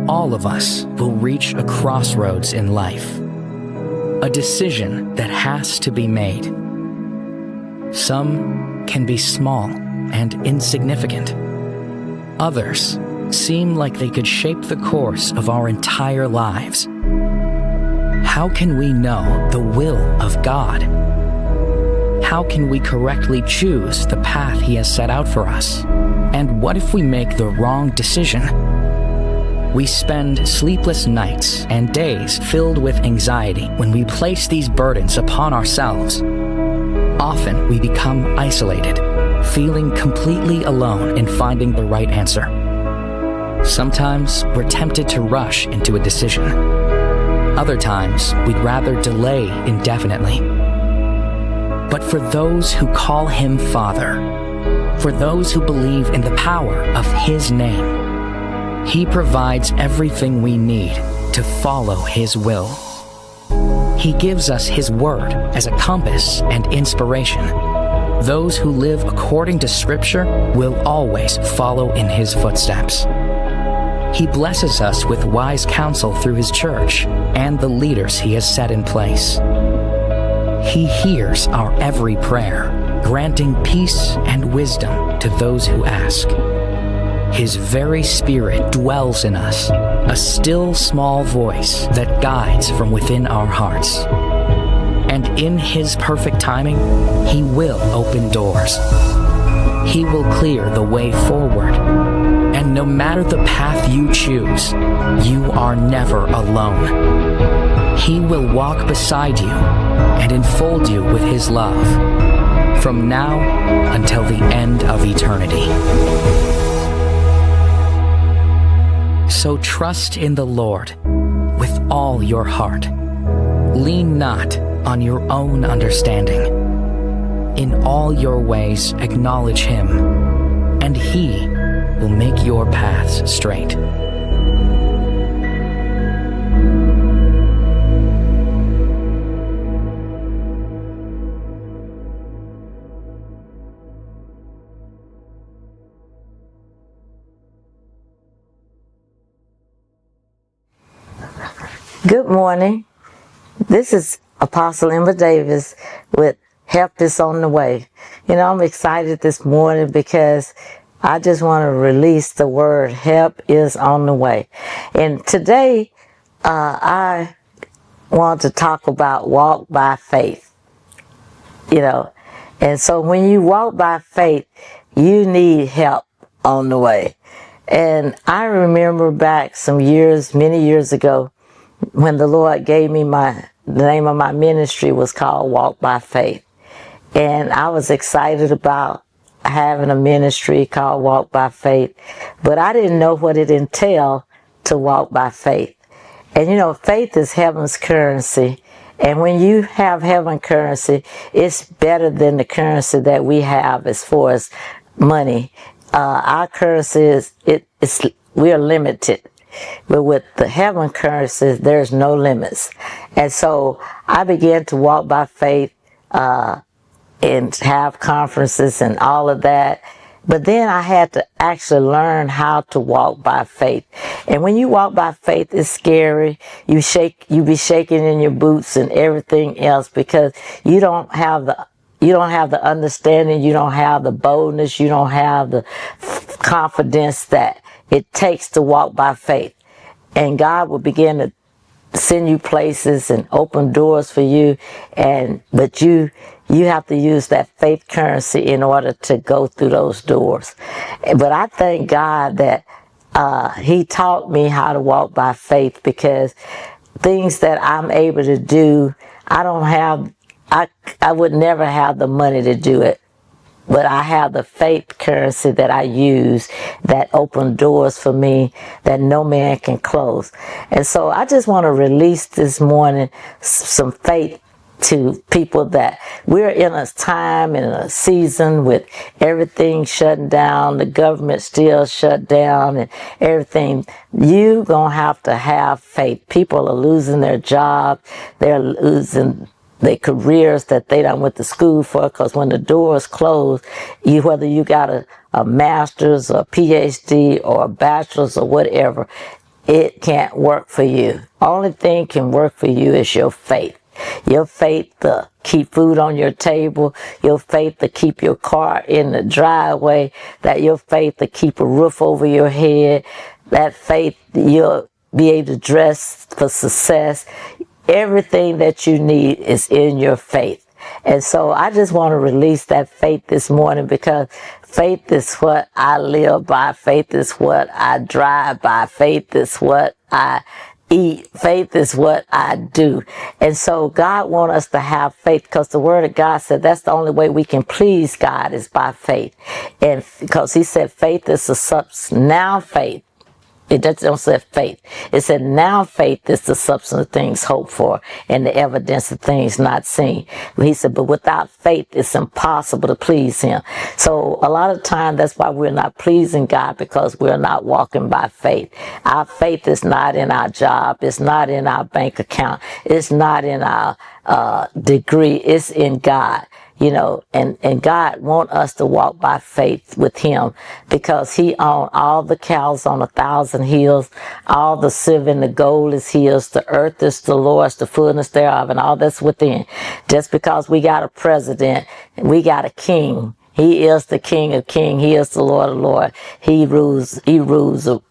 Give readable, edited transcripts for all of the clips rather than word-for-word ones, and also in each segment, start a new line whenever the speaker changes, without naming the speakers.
All of us will reach a crossroads in life, a decision that has to be made. Some can be small and insignificant. Others seem like they could shape the course of our entire lives. How can we know the will of God? How can we correctly choose the path He has set out for us? And what if we make the wrong decision? We spend sleepless nights and days filled with anxiety when we place these burdens upon ourselves. Often we become isolated, feeling completely alone in finding the right answer. Sometimes we're tempted to rush into a decision. Other times we'd rather delay indefinitely. But for those who call Him Father, for those who believe in the power of His name, He provides everything we need to follow His will. He gives us His Word as a compass and inspiration. Those who live according to Scripture will always follow in His footsteps. He blesses us with wise counsel through His church and the leaders He has set in place. He hears our every prayer, granting peace and wisdom to those who ask. His very Spirit dwells in us, a still small voice that guides from within our hearts. And in His perfect timing, He will open doors. He will clear the way forward. And no matter the path you choose, you are never alone. He will walk beside you and enfold you with His love, from now until the end of eternity. So trust in the Lord with all your heart. Lean not on your own understanding. In all your ways acknowledge Him, and He will make your paths straight.
Good morning. This is Apostle Emma Davis with Help Is on the Way. I'm excited this morning because I just want to release the word help is on the way. And today, I want to talk about walk by faith. And so when you walk by faith, you need help on the way. And I remember back many years ago, when the Lord gave me the name of my ministry was called Walk by Faith. And I was excited about having a ministry called Walk by Faith, but I didn't know what it entailed to walk by faith. And faith is heaven's currency. And when you have heaven currency, it's better than the currency that we have as far as money. Our currency we are limited. But with the heaven currency, there's no limits. And so I began to walk by faith and have conferences and all of that. But then I had to actually learn how to walk by faith. And when you walk by faith, it's scary. You be shaking in your boots and everything else because you don't have the understanding, you don't have the boldness, you don't have the confidence that it takes to walk by faith. And God will begin to send you places and open doors for you, but you have to use that faith currency in order to go through those doors. But I thank God that He taught me how to walk by faith, because things that I'm able to do, I would never have the money to do it. But I have the faith currency that I use that open doors for me that no man can close. And so I just want to release this morning some faith to people that we're in a time, in a season with everything shutting down, the government still shut down and everything. You gonna have to have faith. People are losing their jobs. They're losing their careers that they done went to school for, because when the doors close, whether you got a master's or a PhD or a bachelor's or whatever, it can't work for you. Only thing can work for you is your faith. Your faith to keep food on your table, your faith to keep your car in the driveway, that your faith to keep a roof over your head, that faith you'll be able to dress for success. Everything that you need is in your faith. And so I just want to release that faith this morning, because faith is what I live by. Faith is what I drive by. Faith is what I eat. Faith is what I do. And so God wants us to have faith, because the word of God said that's the only way we can please God is by faith. And because he said faith is a substance. Now faith. It don't say faith. It said now faith is the substance of things hoped for and the evidence of things not seen. He said, but without faith, it's impossible to please him. So a lot of time, that's why we're not pleasing God, because we're not walking by faith. Our faith is not in our job. It's not in our bank account. It's not in our degree. It's in God. You know, and God wants us to walk by faith with him, because he owns all the cows on 1,000 hills, all the silver and the gold is his, the earth is the Lord's, the fullness thereof, and all that's within. Just because we got a president, we got a king. He is the King of Kings. He is the Lord of Lords. He rules the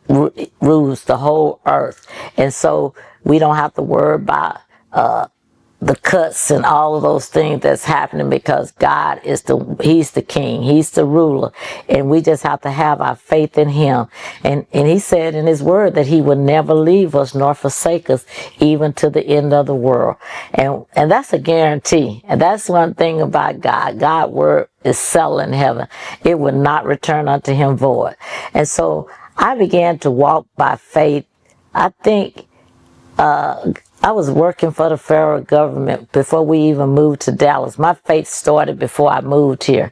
whole earth. And so we don't have to worry about the cuts and all of those things that's happening, because God is he's the king, he's the ruler, and we just have to have our faith in him. And he said in his word that he would never leave us nor forsake us, even to the end of the world. And that's a guarantee. And that's one thing about God. God's word is settled in heaven. It will not return unto him void. And so I began to walk by faith. I think I was working for the federal government before we even moved to Dallas. My faith started before I moved here.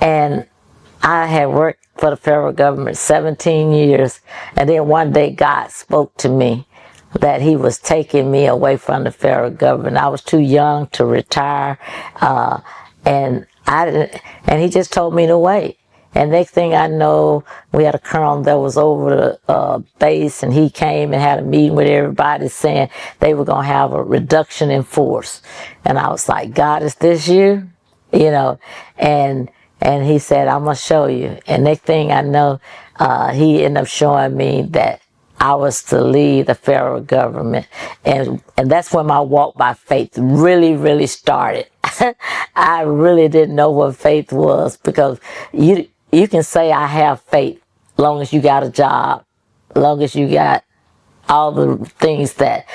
And I had worked for the federal government 17 years. And then one day God spoke to me that he was taking me away from the federal government. I was too young to retire. And he just told me to wait. And next thing I know, we had a colonel that was over the base, and he came and had a meeting with everybody saying they were going to have a reduction in force. And I was like, God, is this you? You know, and he said, I'm going to show you. And next thing I know, he ended up showing me that I was to lead the federal government. And that's when my walk by faith really, really started. I really didn't know what faith was, because you can say I have faith long as you got a job, long as you got all the things that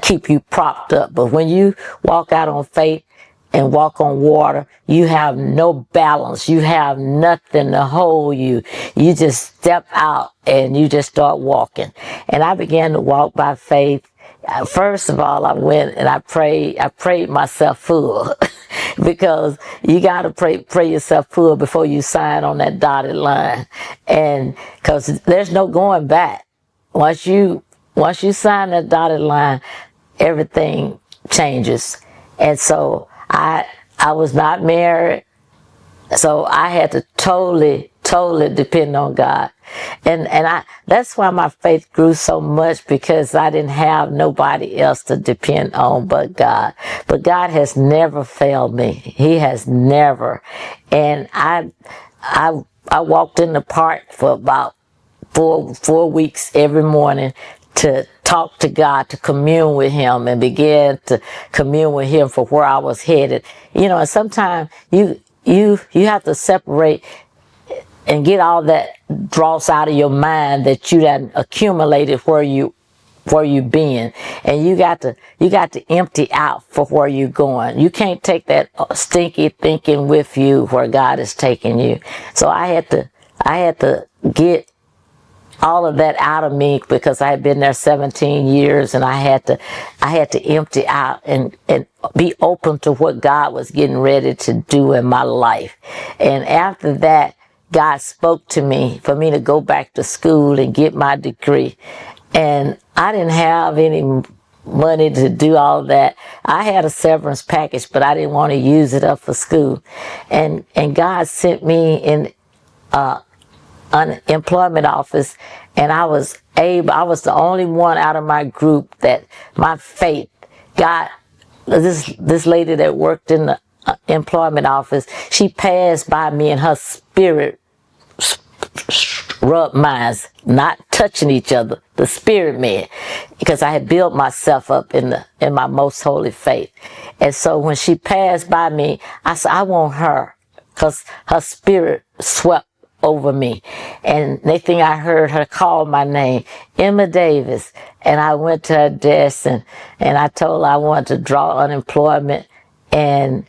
keep you propped up. But when you walk out on faith and walk on water, you have no balance. You have nothing to hold you. You just step out and you just start walking. And I began to walk by faith. First of all, I went and I prayed myself full. Because you got to pray yourself full before you sign on that dotted line. And because there's no going back. Once you sign that dotted line, everything changes. And so I was not married. So I had to totally depend on God. And that's why my faith grew so much, because I didn't have nobody else to depend on but God. But God has never failed me. He has never. And I walked in the park for about four weeks every morning to talk to God, to commune with him, and began to commune with him for where I was headed. You know, and sometimes you have to separate and get all that dross out of your mind that you done accumulated where you been, and you got to empty out for where you're going. You can't take that stinky thinking with you where God is taking you. So I had to get all of that out of me, because I had been there 17 years, and I had to empty out and be open to what God was getting ready to do in my life. And after that, God spoke to me for me to go back to school and get my degree. And I didn't have any money to do all that. I had a severance package, but I didn't want to use it up for school. And God sent me in a unemployment office, and I was the only one out of my group that my faith got. This lady that worked in the employment office, she passed by me and her spirit rubbed mine, not touching each other, the spirit man, because I had built myself up in my most holy faith. And so when she passed by me, I said, I want her, because her spirit swept over me. And next thing I heard her call my name, Emma Davis. And I went to her desk and I told her I wanted to draw unemployment, and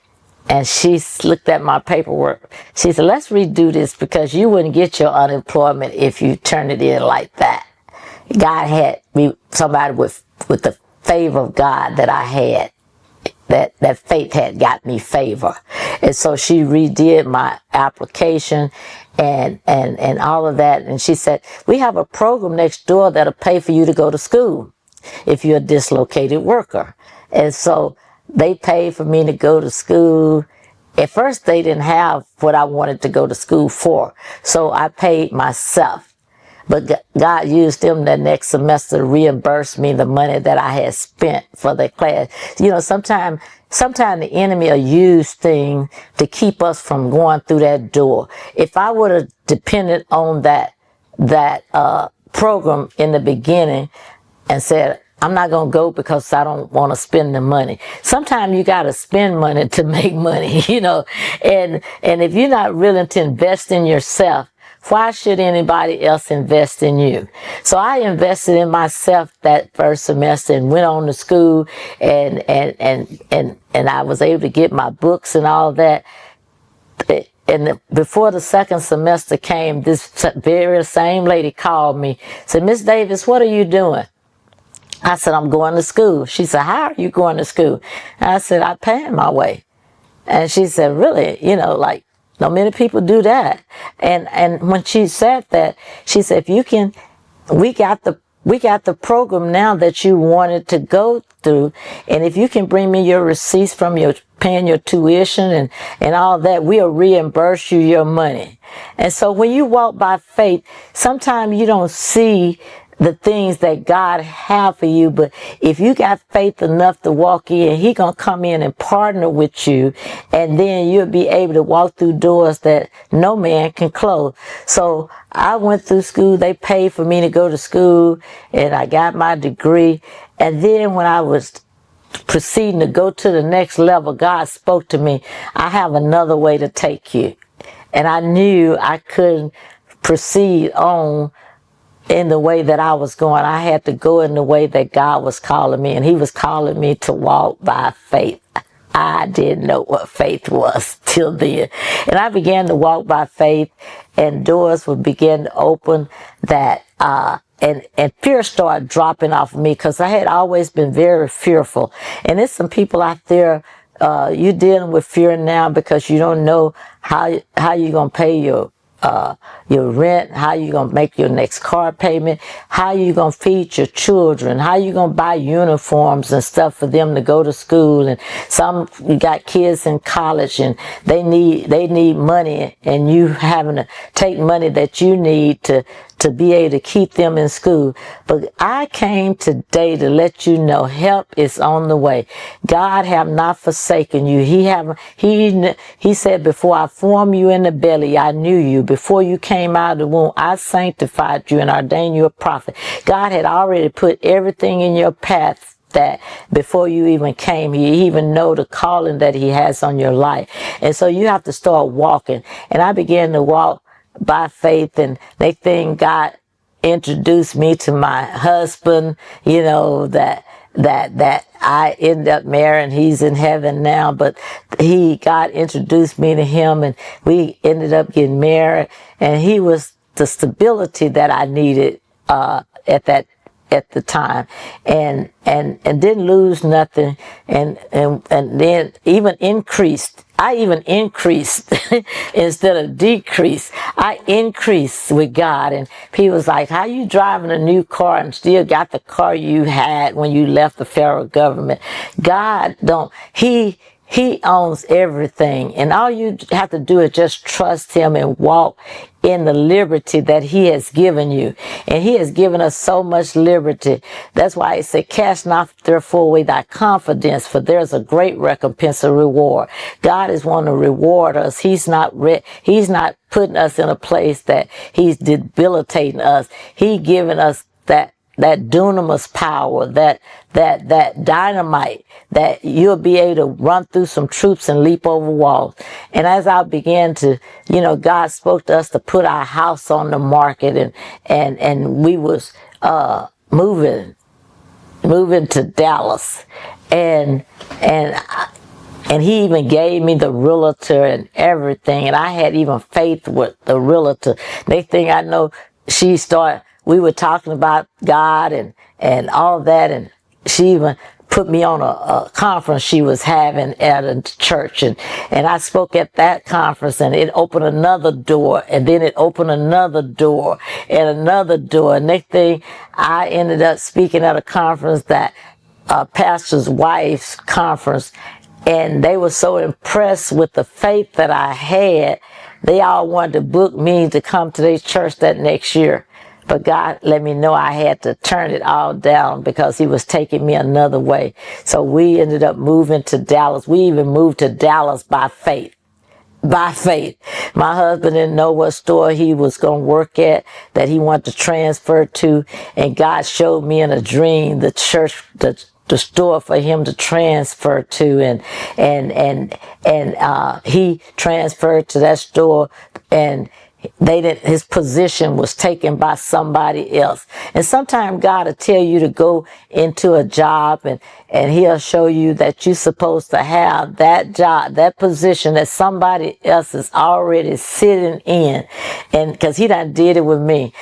she looked at my paperwork. She said, let's redo this, because you wouldn't get your unemployment if you turned it in like that. God had me, somebody with the favor of God that I had. That faith had got me favor. And so she redid my application and all of that. And she said, we have a program next door that'll pay for you to go to school if you're a dislocated worker. And so they paid for me to go to school. At first, they didn't have what I wanted to go to school for, so I paid myself. But God used them that next semester to reimburse me the money that I had spent for the class. You know, sometimes the enemy will use things to keep us from going through that door. If I would have depended on that program in the beginning and said, I'm not going to go because I don't want to spend the money. Sometimes you got to spend money to make money, you know. And if you're not willing to invest in yourself, why should anybody else invest in you? So I invested in myself that first semester and went on to school, and I was able to get my books and all that. And before the second semester came, this very same lady called me, said, Miss Davis, what are you doing? I said, I'm going to school. She said, how are you going to school? And I said, I'm paying my way. And she said, really? You know, like, not many people do that. And when she said that, she said, if you can, we got the program now that you wanted to go through. And if you can bring me your receipts from your paying your tuition and all that, we'll reimburse you your money. And so when you walk by faith, sometimes you don't see the things that God have for you, but if you got faith enough to walk in, He gonna come in and partner with you, and then you'll be able to walk through doors that no man can close. So I went through school. They paid for me to go to school, and I got my degree. And then when I was proceeding to go to the next level, God spoke to me, I have another way to take you. And I knew I couldn't proceed on in the way that I was going. I had to go in the way that God was calling me, and He was calling me to walk by faith. I didn't know what faith was till then. And I began to walk by faith, and doors would begin to open that, and fear started dropping off of me, because I had always been very fearful. And there's some people out there, you're dealing with fear now because you don't know how you're going to pay your rent, how you gonna make your next car payment, how you gonna feed your children, how you gonna buy uniforms and stuff for them to go to school. And some, you got kids in college and they need money, and you having to take money that you need to be able to keep them in school. But I came today to let you know help is on the way. God have not forsaken you. He said, before I formed you in the belly, I knew you. Before you came out of the womb, I sanctified you and ordained you a prophet. God had already put everything in your path that before you even came, He even know the calling that He has on your life. And so you have to start walking. And I began to walk by faith, and they think God introduced me to my husband, you know, that I ended up marrying. He's in heaven now, but God introduced me to him, and we ended up getting married, and he was the stability that I needed at the time, and didn't lose nothing, and then even increased. I even increased instead of decreased. I increased with God. And people was like, how you driving a new car and still got the car you had when you left the federal government? God He owns everything. And all you have to do is just trust Him and walk in the liberty that he has given you. And he has given us so much liberty. That's why it said, cast not therefore away thy confidence, for there's a great recompense of reward. God is wanting to reward us. He's not putting us in a place that he's debilitating us. He giving us that dunamis power, that dynamite, that you'll be able to run through some troops and leap over walls. And as I began to, God spoke to us to put our house on the market, and we was moving to Dallas, and he even gave me the realtor and everything, and I had even faith with the realtor. Next thing I know, we were talking about God and all that, and she even put me on a conference she was having at a church, and I spoke at that conference, and it opened another door, and then it opened another door and another door. And next thing, I ended up speaking at a conference, that pastor's wife's conference, and they were so impressed with the faith that I had, they all wanted to book me to come to their church that next year. But God let me know I had to turn it all down because he was taking me another way. So we ended up moving to Dallas. We even moved to Dallas by faith. By faith. My husband didn't know what store he was going to work at, that he wanted to transfer to. And God showed me in a dream the church, the store for him to transfer to, and he transferred to that store, and his position was taken by somebody else. And sometimes God will tell you to go into a job, and he'll show you that you're supposed to have that job, that position that somebody else is already sitting in. And because he done did it with me.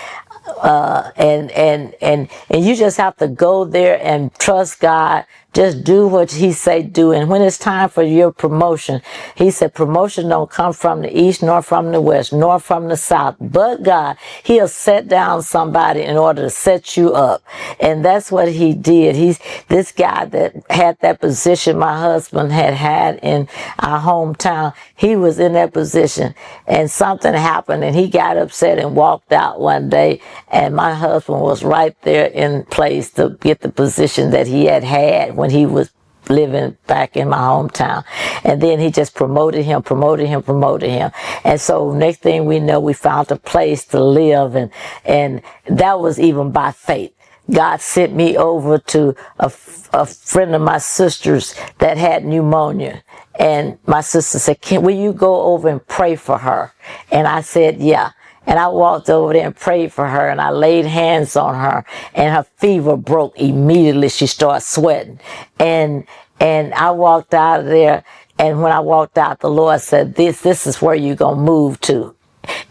And you just have to go there and trust God. Just do what he say do. And when it's time for your promotion, he said promotion don't come from the east, nor from the west, nor from the south. But God, he'll set down somebody in order to set you up. And that's what he did. He's this guy that had that position my husband had in our hometown. He was in that position, and something happened, and he got upset and walked out one day. And my husband was right there in place to get the position that he had when he was living back in my hometown. And then he just promoted him. And so next thing we know, we found a place to live, and that was even by faith. God sent me over to a friend of my sister's that had pneumonia. And my sister said, will you go over and pray for her? And I said, yeah. And I walked over there and prayed for her, and I laid hands on her, and her fever broke immediately. She started sweating. And I walked out of there, and when I walked out, the Lord said, this is where you're going to move to.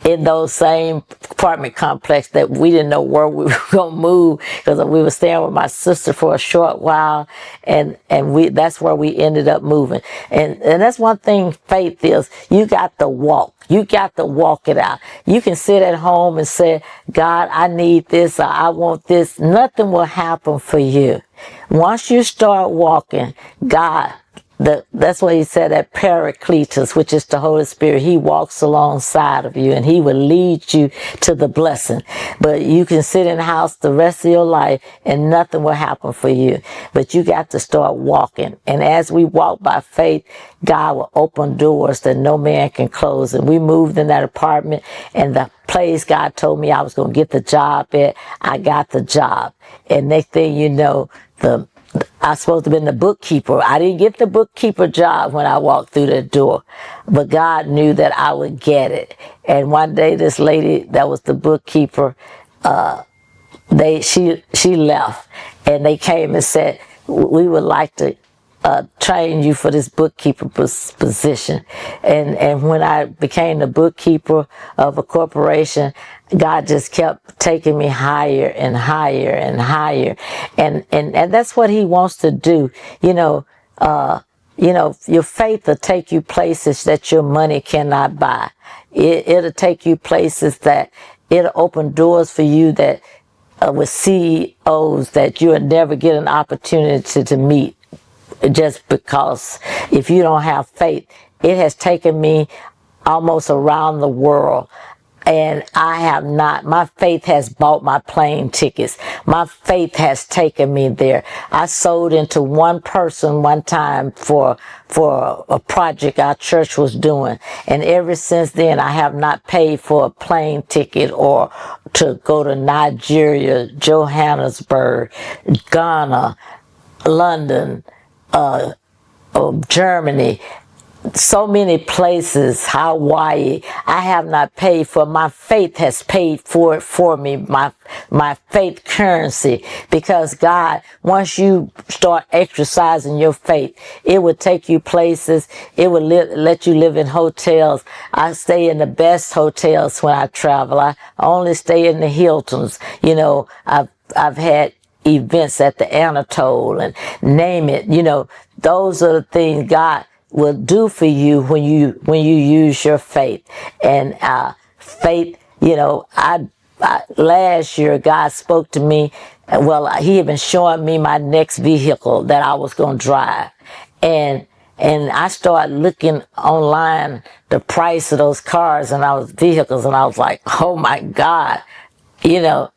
In those same apartment complex that we didn't know where we were going to move, because we were staying with my sister for a short while, and that's where we ended up moving. And that's one thing faith is. You got to walk. You got to walk it out. You can sit at home and say, God, I need this, or I want this. Nothing will happen for you. Once you start walking, God, that's what he said, that Paracletus, which is the Holy Spirit, he walks alongside of you, and he will lead you to the blessing. But you can sit in the house the rest of your life and nothing will happen for you. But you got to start walking. And as we walk by faith, God will open doors that no man can close. And we moved in that apartment, and the place God told me I was going to get the job at, I got the job. And next thing you know, I was supposed to have been the bookkeeper. I didn't get the bookkeeper job when I walked through the door, but God knew that I would get it. And one day, this lady that was the bookkeeper, she left, and they came and said, we would like to train you for this bookkeeper position. And when I became the bookkeeper of a corporation, God just kept taking me higher and higher and higher. And that's what he wants to do. Your faith will take you places that your money cannot buy. It'll take you places that it'll open doors for you that with CEOs that you'll never get an opportunity to meet. Just because if you don't have faith, it has taken me almost around the world. And I have not, my faith has bought my plane tickets. My faith has taken me there. I sold into one person one time for a project our church was doing. And ever since then, I have not paid for a plane ticket or to go to Nigeria, Johannesburg, Ghana, London, Germany, so many places, Hawaii. I have not paid for. My faith has paid for it for me. My faith currency, because God, once you start exercising your faith, it will take you places. It will let you live in hotels. I stay in the best hotels when I travel. I only stay in the Hiltons. You know, I've had events at the Anatole and name it. You know, those are the things God will do for you when you use your faith. And faith, you know, I last year God spoke to me. Well, he had been showing me my next vehicle that I was going to drive, and I started looking online the price of those cars and vehicles, and I was like, oh my God, you know,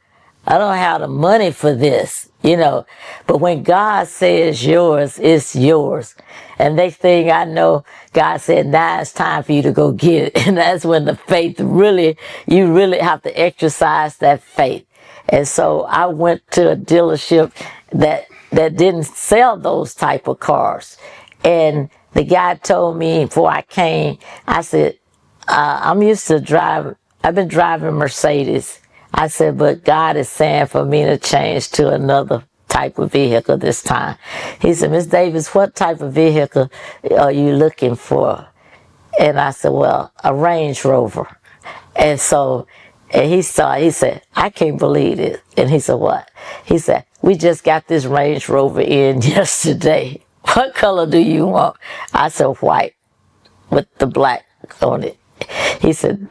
I don't have the money for this, you know. But when God says yours, it's yours. And next thing I know, God said, now it's time for you to go get it. And that's when the faith you really have to exercise that faith. And so I went to a dealership that didn't sell those type of cars. And the guy told me before I came, I said, I'm used to driving, I've been driving Mercedes. I said, but God is saying for me to change to another type of vehicle this time. He said, Miss Davis, what type of vehicle are you looking for? And I said, well, a Range Rover. And so he said, I can't believe it. And he said, what? He said, we just got this Range Rover in yesterday. What color do you want? I said, white with the black on it. He said,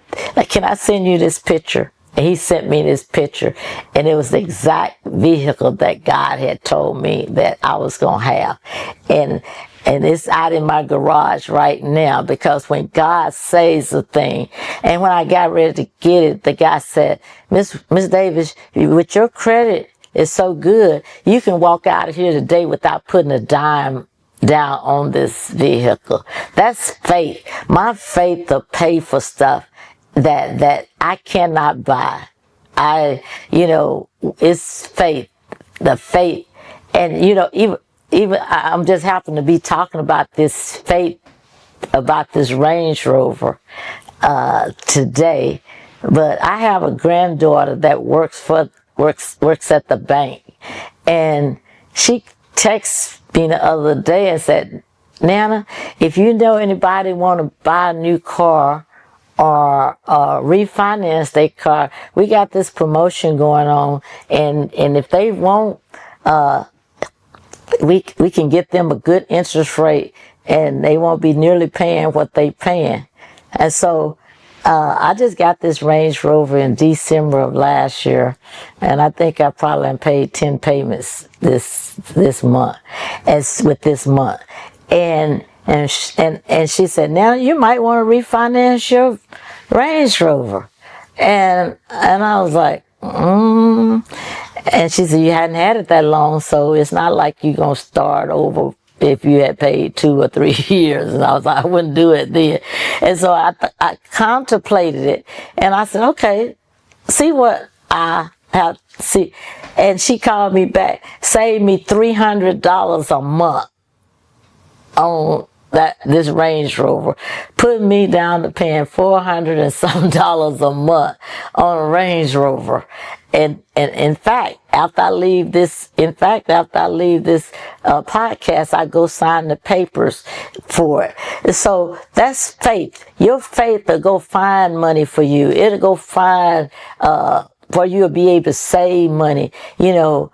can I send you this picture? And he sent me this picture, and it was the exact vehicle that God had told me that I was going to have. And it's out in my garage right now, because when God says a thing, and when I got ready to get it, the guy said, Miss Davis, with your credit is so good, you can walk out of here today without putting a dime down on this vehicle. That's faith. My faith to pay for stuff that I cannot buy. You know, it's faith, the faith. And, you know, even I'm just happen to be talking about this faith, about this Range Rover, today. But I have a granddaughter that works at the bank. And she texted me the other day and said, Nana, if you know anybody want to buy a new car, or refinance their car, we got this promotion going on, and if they won't, we can get them a good interest rate, and they won't be nearly paying what they paying. And so I just got this Range Rover in December of last year, and I think I probably paid 10 payments this month, with this month. And she said, now you might want to refinance your Range Rover. And I was like, And she said, you hadn't had it that long, so it's not like you're going to start over if you had paid 2 or 3 years. And I was like, I wouldn't do it then. And so I contemplated it, and I said, okay, see what I have to see. And she called me back, saved me $300 a month on this Range Rover, put me down to paying $400 and some a month on a Range Rover. And in fact, after I leave this podcast, I go sign the papers for it. And so that's faith. Your faith will go find money for you. It'll go find where you'll be able to save money. You know,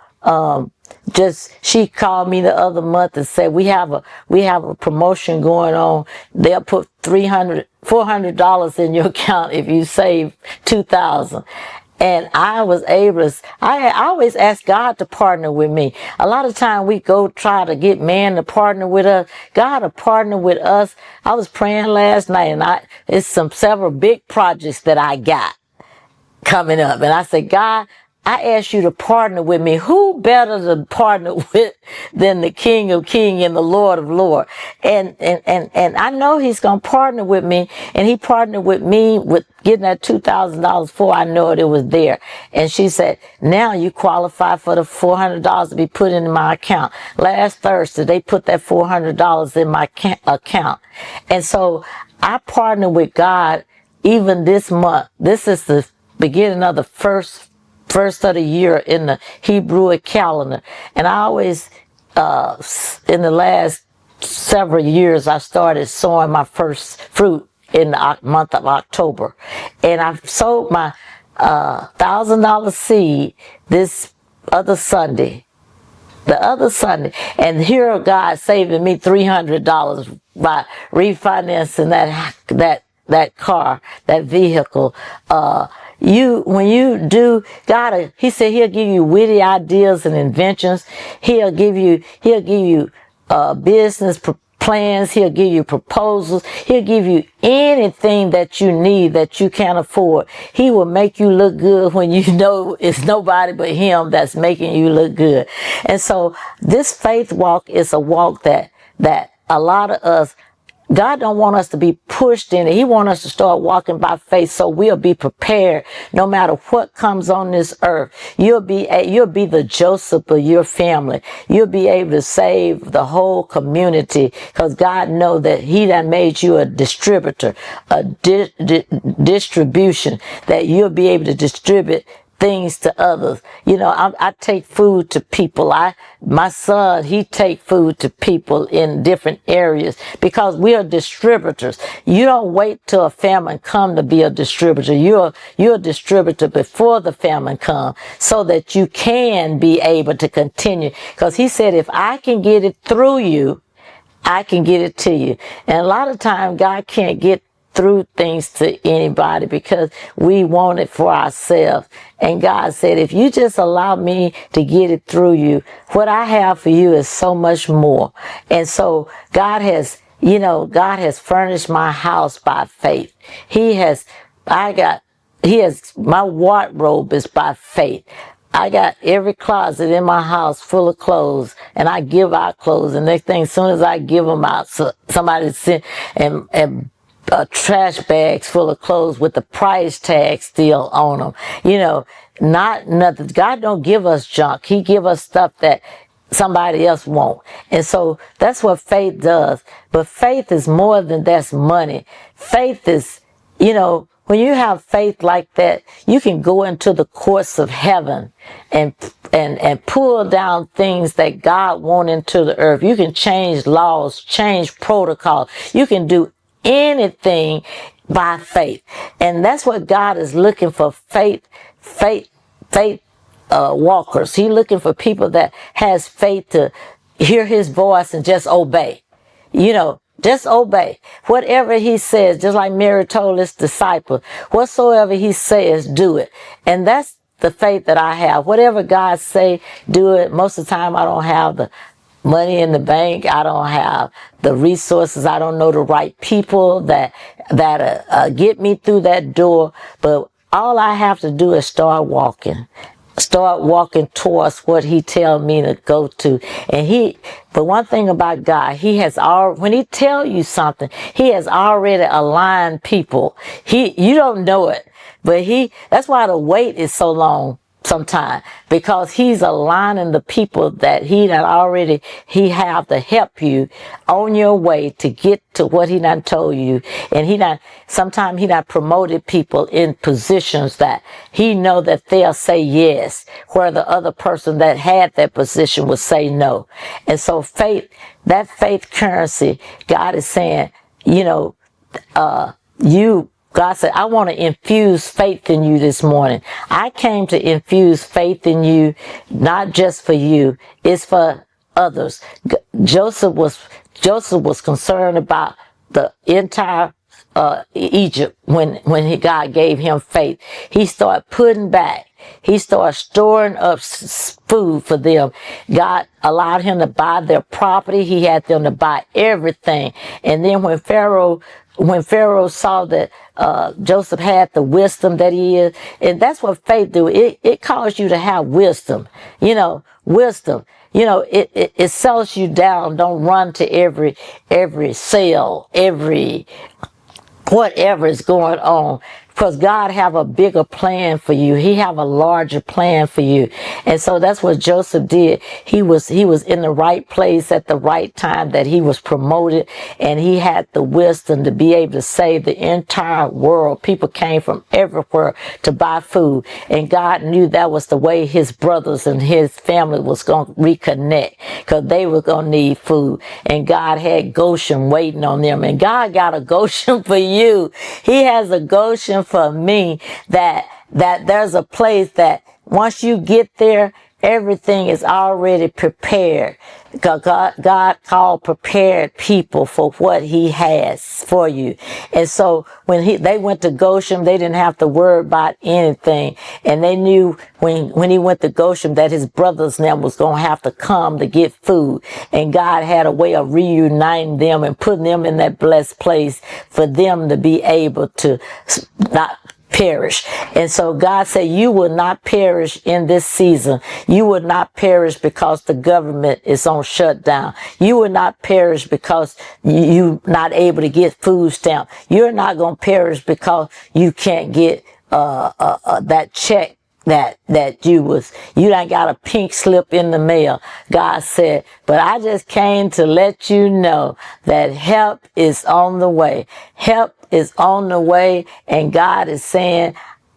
she called me the other month and said, we have a promotion going on. They'll put $400 in your account if you save $2,000. And I was able to, I always ask God to partner with me. A lot of time we go try to get man to partner with us. God to partner with us. I was praying last night, and it's several big projects that I got. coming up. And I said, God, I asked you to partner with me. Who better to partner with than the King of Kings and the Lord of Lords? And I know he's going to partner with me. And he partnered with me with getting that $2,000 before I know it was there. And she said, now you qualify for the $400 to be put in my account. Last Thursday, they put that $400 in my account. And so I partnered with God even this month. This is the beginning of the first of the year in the Hebrew calendar. And I always, in the last several years, I started sowing my first fruit in the month of October. And I sold my $1,000 seed this other Sunday. The other Sunday. And here God saving me $300 by refinancing that car, that vehicle. When you do, God, he said he'll give you witty ideas and inventions. He'll give you business plans. He'll give you proposals. He'll give you anything that you need that you can't afford. He will make you look good when you know it's nobody but him that's making you look good. And so this faith walk is a walk that a lot of us, God don't want us to be pushed in it. He wants us to start walking by faith so we'll be prepared no matter what comes on this earth. You'll be the Joseph of your family. You'll be able to save the whole community because God knows that he done made you a distributor, a distribution, that you'll be able to distribute things to others. You know, I take food to people. My son, he take food to people in different areas because we are distributors. You don't wait till a famine come to be a distributor. You're a distributor before the famine come so that you can be able to continue. Because he said, if I can get it through you, I can get it to you. And a lot of times God can't get through things to anybody because we want it for ourselves. And God said, if you just allow me to get it through you, what I have for you is so much more. And so God has furnished my house by faith. My wardrobe is by faith. I got every closet in my house full of clothes, and I give out clothes. And next thing, as soon as I give them out, so somebody sent and trash bags full of clothes with the price tag still on them. You know, not nothing. God don't give us junk. He give us stuff that somebody else won't. And so that's what faith does. But faith is more than that's money. Faith is, when you have faith like that, you can go into the courts of heaven and pull down things that God wants into the earth. You can change laws, change protocol. You can do anything by faith. And that's what God is looking for, faith walkers. He's looking for people that has faith to hear his voice and just obey. Just obey. Whatever he says, just like Mary told his disciples, whatsoever he says, do it. And that's the faith that I have. Whatever God say, do it. Most of the time I don't have the money in the bank. I don't have the resources. I don't know the right people that get me through that door. But all I have to do is start walking towards what he tells me to go to. But one thing about God, when he tell you something, he has already aligned people. You don't know it, but that's why the wait is so long sometimes, because he's aligning the people that he have to help you on your way to get to what he done told you. And sometimes he done promoted people in positions that he know that they'll say yes, where the other person that had that position would say no. And so that faith currency, God is saying, God said, I want to infuse faith in you this morning. I came to infuse faith in you, not just for you, it's for others. Joseph was concerned about the entire Egypt when God gave him faith. He started putting back. He started storing up food for them. God allowed him to buy their property. He had them to buy everything. And then when Pharaoh saw that Joseph had the wisdom that he is, and that's what faith do. It calls you to have wisdom. Wisdom. It settles you down. Don't run to every sale, every whatever is going on. Because God have a bigger plan for you. He have a larger plan for you. And so that's what Joseph did. He was in the right place at the right time, that he was promoted, and he had the wisdom to be able to save the entire world. People came from everywhere to buy food. And God knew that was the way his brothers and his family was going to reconnect, because they were going to need food. And God had Goshen waiting on them. And God got a Goshen for you. He has a Goshen for me, that there's a place that once you get there, everything is already prepared. God called prepared people for what he has for you. And so when they went to Goshen, they didn't have to worry about anything. And they knew when he went to Goshen that his brothers and them was going to have to come to get food. And God had a way of reuniting them and putting them in that blessed place for them to be able to not perish. And so God said, you will not perish in this season. You will not perish because the government is on shutdown. You will not perish because you're not able to get food stamps. You're not going to perish because you can't get that check that you done got a pink slip in the mail. God said, but I just came to let you know that help is on the way. Help is on the way, and God is saying,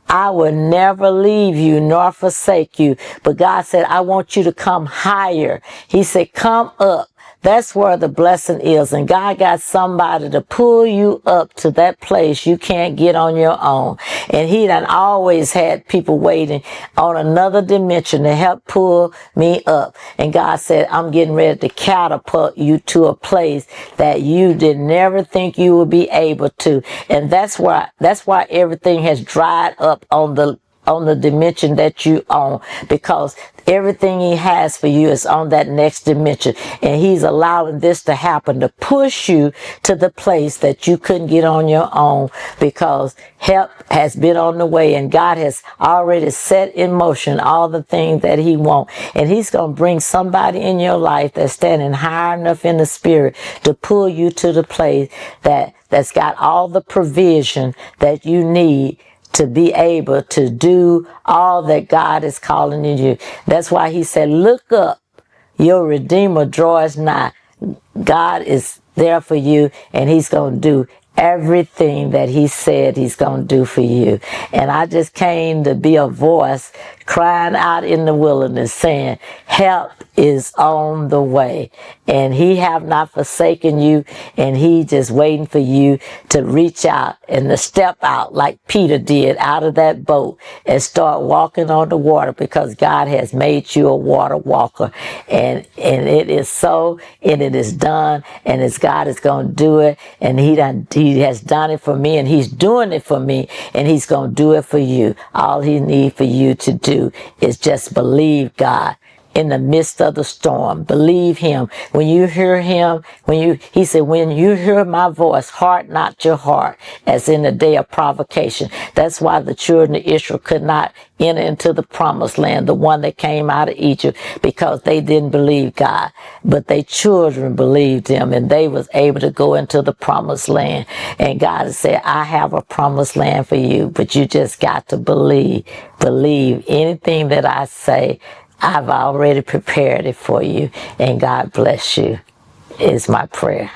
I will never leave you nor forsake you. But God said, I want you to come higher. He said, come up. That's where the blessing is. And God got somebody to pull you up to that place you can't get on your own. And he done always had people waiting on another dimension to help pull me up. And God said, I'm getting ready to catapult you to a place that you did never think you would be able to. And that's why everything has dried up on the dimension that you own, because everything he has for you is on that next dimension. And he's allowing this to happen to push you to the place that you couldn't get on your own, because help has been on the way, and God has already set in motion all the things that he wants. And he's going to bring somebody in your life that's standing high enough in the spirit to pull you to the place that's got all the provision that you need to be able to do all that God is calling you to do. That's why he said, look up, your Redeemer draws nigh. God is there for you, and he's going to do everything that he said he's going to do for you. And I just came to be a voice crying out in the wilderness saying, help is on the way. And he have not forsaken you, and he just waiting for you to reach out and to step out like Peter did out of that boat and start walking on the water, because God has made you a water walker. And it is so, and it is done, and as God is going to do it, and he has done it for me, and he's doing it for me, and he's going to do it for you. All he needs for you to do is just believe God in the midst of the storm. Believe him. When you hear him, he said, when you hear my voice, harden not your heart, as in the day of provocation. That's why the children of Israel could not enter into the promised land, the one that came out of Egypt, because they didn't believe God. But their children believed him, and they was able to go into the promised land. And God said, I have a promised land for you, but you just got to believe. Believe anything that I say. I've already prepared it for you, and God bless you, is my prayer.